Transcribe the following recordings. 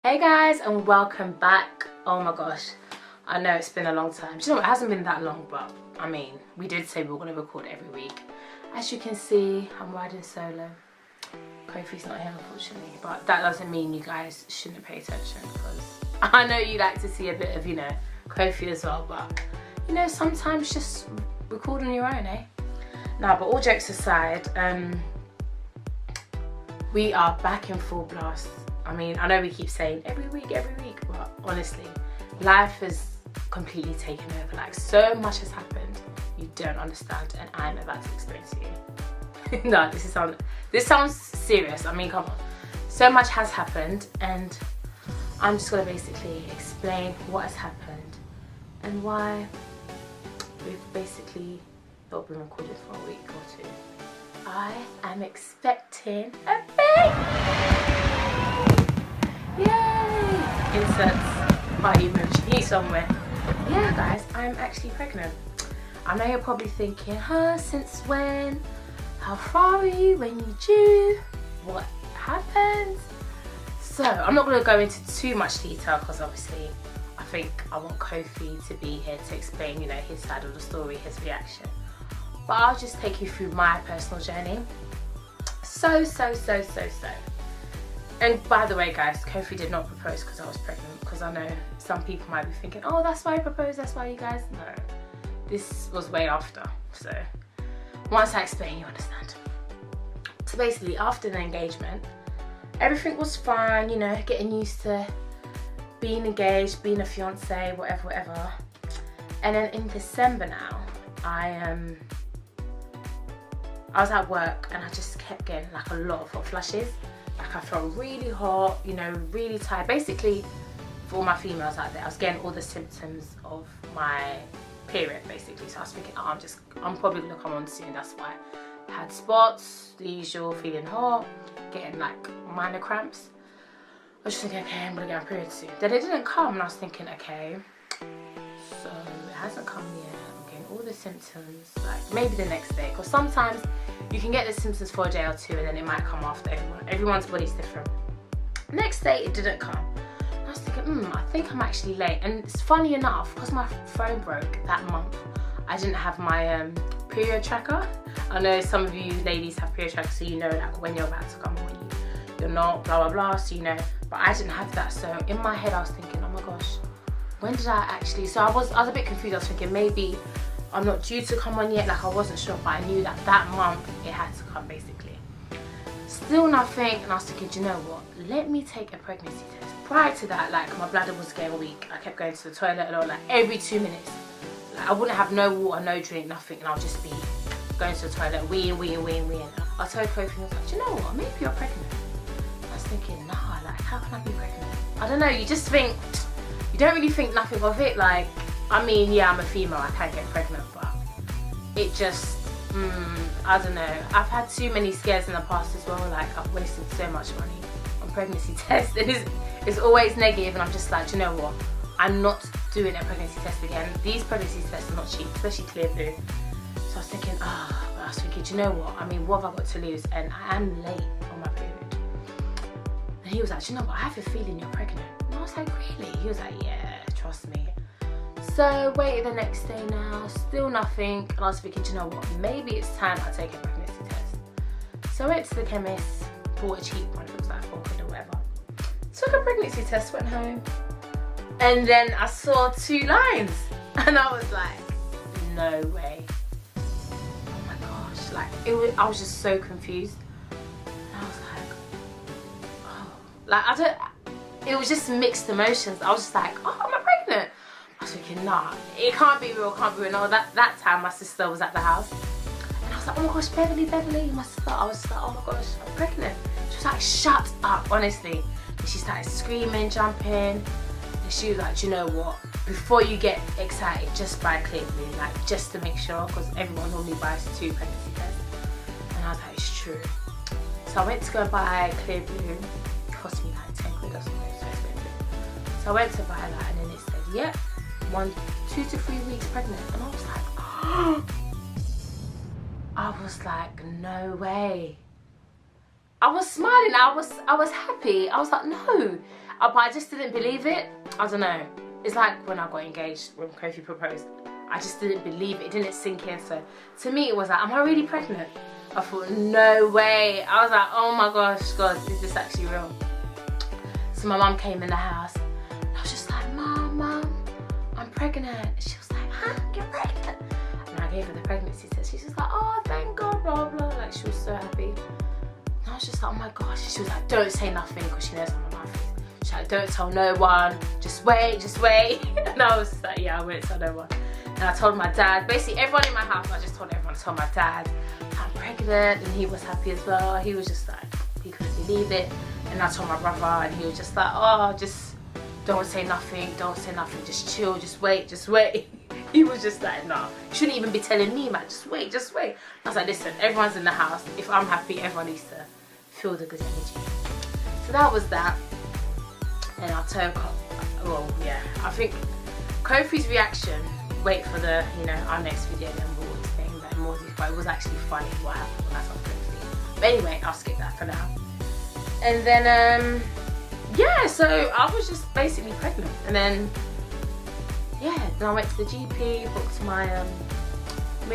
Hey guys, and welcome back. Oh my gosh, I know it's been a long time. Do you know what? It hasn't been that long, but I mean, we did say we were going to record every week. As you can see, I'm riding solo. Kofi's not here, unfortunately, but that doesn't mean you guys shouldn't pay attention, because I know you like to see a bit of, you know, Kofi as well, but you know, sometimes just record on your own, eh? Now, but all jokes aside, we are back in full blast. I mean, I know we keep saying every week, but honestly, life has completely taken over. Like, so much has happened, you don't understand, and I'm about to explain to you. No, this sounds serious. I mean, come on. So much has happened, and I'm just gonna basically explain what has happened and why we've basically not been recorded for a week or two. I am expecting a baby! Yay! Inserts my emoji somewhere. Yeah guys, I'm actually pregnant. I know you're probably thinking, since when? How far are you? When you due? What happened? So I'm not going to go into too much detail, because obviously I think I want Kofi to be here to explain, you know, his side of the story, his reaction. But I'll just take you through my personal journey. So. And by the way guys, Kofi did not propose because I was pregnant, because I know some people might be thinking, oh, that's why he proposed, that's why you guys. No, this was way after. So once I explain, you understand. So basically, after the engagement, everything was fine, you know, getting used to being engaged, being a fiance, whatever. And then in December now, I was at work and I just kept getting like a lot of hot flushes. Like, I felt really hot, you know, really tired. Basically, for all my females out there, I was getting all the symptoms of my period, basically. So I was thinking, oh, I'm probably gonna come on soon, that's why. I had spots, the usual, feeling hot, getting like minor cramps. I was just thinking, okay, I'm gonna get my period soon. Then it didn't come, and I was thinking, okay, so it hasn't come yet. I'm getting all the symptoms, like maybe the next day, because sometimes you can get the symptoms for a day or two and then it might come after. Everyone's body's different. Next day it didn't come. I was thinking, I think I'm actually late. And it's funny enough, because my phone broke that month, I didn't have my period tracker. I know some of you ladies have period trackers, so you know like when you're about to come or when you're not, blah blah blah, so you know. But I didn't have that, so in my head I was thinking, oh my gosh, when did I actually? So I was a bit confused. I was thinking maybe I'm not due to come on yet, like I wasn't sure, but I knew that that month it had to come basically. Still nothing, and I was thinking, do you know what, let me take a pregnancy test. Prior to that, like my bladder was getting weak. I kept going to the toilet a lot, like every 2 minutes. Like I wouldn't have no water, no drink, nothing, and I'll just be going to the toilet, weeing. I told Kofi, I was like, do you know what, maybe you're pregnant. I was thinking, nah, like how can I be pregnant? I don't know, you just think, you don't really think nothing of it. Like, I mean, yeah, I'm a female, I can get pregnant, but it just, I don't know. I've had too many scares in the past as well. Like, I've wasted so much money on pregnancy tests. It's always negative, and I'm just like, do you know what? I'm not doing a pregnancy test again. These pregnancy tests are not cheap, especially Clear Blue. So I was thinking, do you know what? I mean, what have I got to lose? And I am late on my period. And he was like, do you know what? I have a feeling you're pregnant. And I was like, really? He was like, yeah, trust me. So waited the next day now, still nothing, and I was thinking, you know what, maybe it's time I take a pregnancy test. So I went to the chemist, bought a cheap one, it was like £4 or whatever. Took a pregnancy test, went home, and then I saw 2 lines, and I was like, no way. Oh my gosh, like I was just so confused. And I was like, oh, like it was just mixed emotions. I was just like, oh, am I pregnant? I was thinking, nah, it can't be real, No, that time my sister was at the house. And I was like, oh my gosh, Beverly, my sister. I was like, oh my gosh, I'm pregnant. She was like, shut up, honestly. And she started screaming, jumping. And she was like, do you know what? Before you get excited, just buy Clear Blue, like just to make sure, because everyone normally buys 2 pregnancy tests. And I was like, it's true. So I went to go buy Clear Blue. It cost me like 10 quid or something, so expensive. So I went to buy that, and then it said, yep. 2 to 3 weeks pregnant, and I was like, oh. I was like, no way. I was smiling, I was happy. I was like, no, but I just didn't believe it. I don't know. It's like when I got engaged, when Kofi proposed. I just didn't believe it. It didn't sink in. So to me, it was like, am I really pregnant? I thought, no way. I was like, oh my gosh, God, is this actually real? So my mum came in the house. I was just like, Mum, I'm pregnant. And she was like, huh? You're pregnant? And I gave her the pregnancy test. She's just like, oh, thank God, blah, blah. Like, she was so happy. And I was just like, oh my gosh. She was like, don't say nothing, because she knows I'm a mouth. She's like, don't tell no one. Just wait, just wait. And I was like, yeah, I won't tell no one. And I told my dad, basically everyone in my house, I just told everyone to tell my dad I'm pregnant, and he was happy as well. He was just like, he couldn't believe it. And I told my brother, and he was just like, oh, just don't say nothing, just chill, just wait, just wait. He was just like, no, you shouldn't even be telling me, man, just wait, just wait. I was like, listen, everyone's in the house. If I'm happy, everyone needs to feel the good energy. So that was that. And I'll tell, well, yeah, I think Kofi's reaction, wait for the, you know, our next video, then we'll explain that more detail. But it was actually funny what happened when I saw Kofi. But anyway, I'll skip that for now. And then, yeah, so I was just basically pregnant. And then I went to the GP, booked my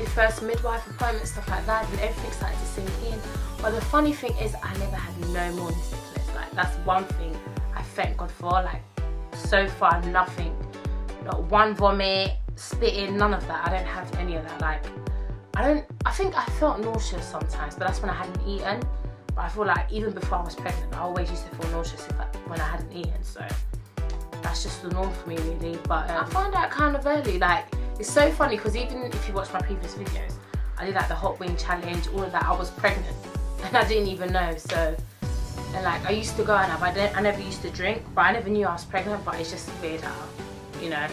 first midwife appointment, stuff like that, and everything started to sink in. But the funny thing is, I never had no morning sickness. Like, that's one thing I thank God for. Like, so far, nothing. Not one vomit, spitting, none of that. I don't have any of that. Like, I think I felt nauseous sometimes, but that's when I hadn't eaten. But I feel like even before I was pregnant, I always used to feel nauseous when I hadn't eaten. So that's just the norm for me, really. But I found out kind of early. Like, it's so funny because even if you watch my previous videos, I did like the hot wing challenge, all of that. I was pregnant and I didn't even know. So, and like, I used to go and I never used to drink, but I never knew I was pregnant. But it's just weird how, you know,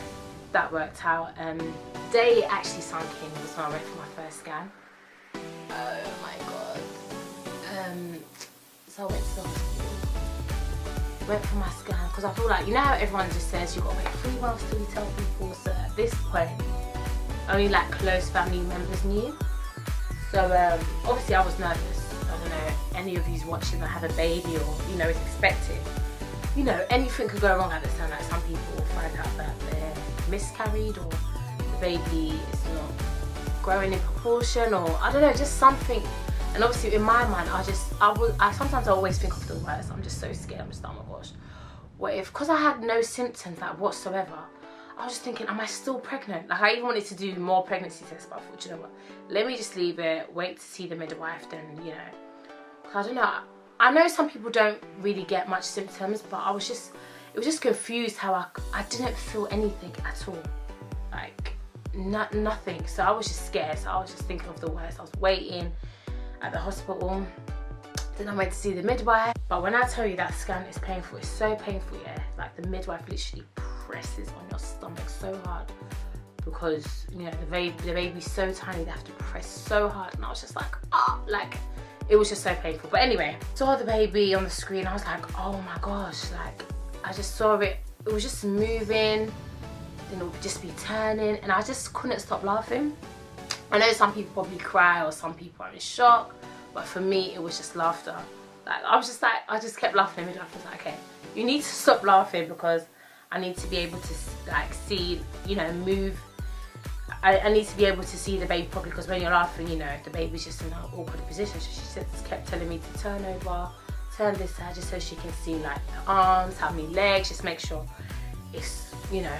that worked out. Day actually sunk in was when I went for my first scan. Oh my God. So I went to the hospital, went for my scan, because I feel like, you know how everyone just says you've got to wait 3 months till you tell people. So at this point, only like close family members knew. So obviously I was nervous. I don't know, any of you's watching that have a baby or, you know, is expected. You know, anything could go wrong at this time. Like, some people find out that they're miscarried, or the baby is not growing in proportion, or I don't know, just something. And obviously in my mind, I sometimes always think of the worst. I'm just so scared. I'm just, oh my gosh, what if, because I had no symptoms like whatsoever, I was just thinking, am I still pregnant? Like, I even wanted to do more pregnancy tests, but I thought, you know what, let me just leave it, wait to see the midwife, then, you know, I don't know. I know some people don't really get much symptoms, but it was just confused how I didn't feel anything at all, like nothing. So I was just scared. So I was just thinking of the worst. I was waiting at the hospital. Then I went to see the midwife. But when I tell you that scan is painful, it's so painful, yeah. Like, the midwife literally presses on your stomach so hard, because, you know, the baby's so tiny, they have to press so hard. And I was just like, like, it was just so painful. But anyway, saw the baby on the screen. I was like, oh my gosh, like, I just saw it. It was just moving, then it would just be turning, and I just couldn't stop laughing. I know some people probably cry, or some people are in shock, but for me, it was just laughter. Like, I was just like, I just kept laughing. The midwife was like, okay, you need to stop laughing, because I need to be able to, like, see, you know, move. I need to be able to see the baby properly, because when you're laughing, you know, the baby's just in an awkward position. So she just kept telling me to turn over, turn this side, just so she can see, like, the arms, how many legs, just make sure it's, you know,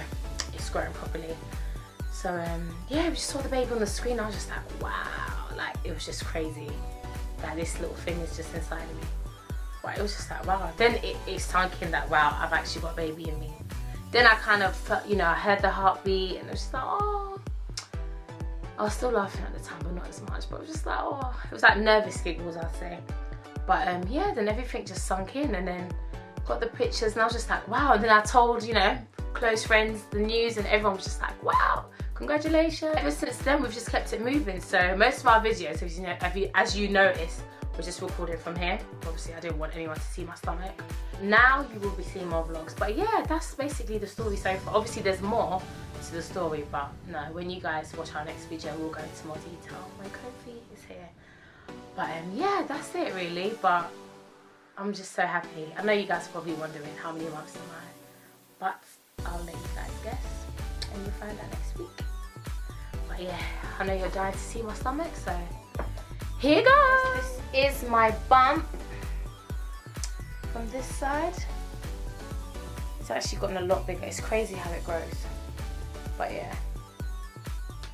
it's growing properly. So yeah, we just saw the baby on the screen. I was just like, wow, like, it was just crazy that this little thing is just inside of me. But it was just like, wow. Then it sunk in that, wow, I've actually got a baby in me. Then I kind of felt, you know, I heard the heartbeat, and it was just like, oh. I was still laughing at the time, but not as much. But it was just like, oh, it was like nervous giggles, I'd say. But yeah, then everything just sunk in, and then got the pictures, and I was just like, wow. And then I told, you know, close friends the news, and everyone was just like, wow, congratulations. Ever since then, we've just kept it moving. So most of our videos, as you notice, we're just recording from here. Obviously, I didn't want anyone to see my stomach. Now you will be seeing more vlogs. But yeah, that's basically the story so far. Obviously, there's more to the story, but no, when you guys watch our next video, we'll go into more detail. My Kofi is here. But yeah, that's it really. But I'm just so happy. I know you guys are probably wondering how many months am I, but I'll let you guys guess and you'll find out next week. But yeah, I know you're dying to see my stomach, so here goes. This is my bump from this side. It's actually gotten a lot bigger. It's crazy how it grows. But yeah.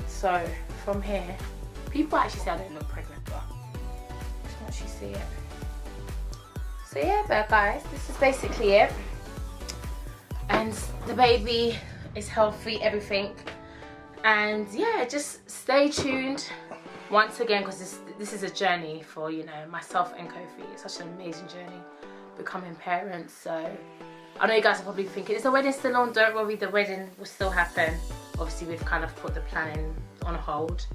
So from here, people actually say I don't look pregnant, but just want you to see it. So yeah, but guys, this is basically it. And the baby is healthy, everything. And yeah, just stay tuned once again, because this is a journey for, you know, myself and Kofi. It's such an amazing journey becoming parents. So I know you guys are probably thinking, is the wedding still on? Don't worry, the wedding will still happen. Obviously we've kind of put the planning on hold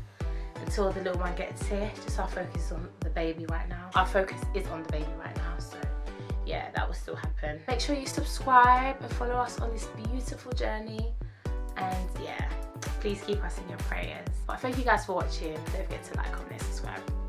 until the little one gets here. Just our focus on the baby right now. Our focus is on the baby right now, so yeah, that will still happen. Make sure you subscribe and follow us on this beautiful journey. And yeah, please keep us in your prayers. But thank you guys for watching. Don't forget to like, comment, and subscribe.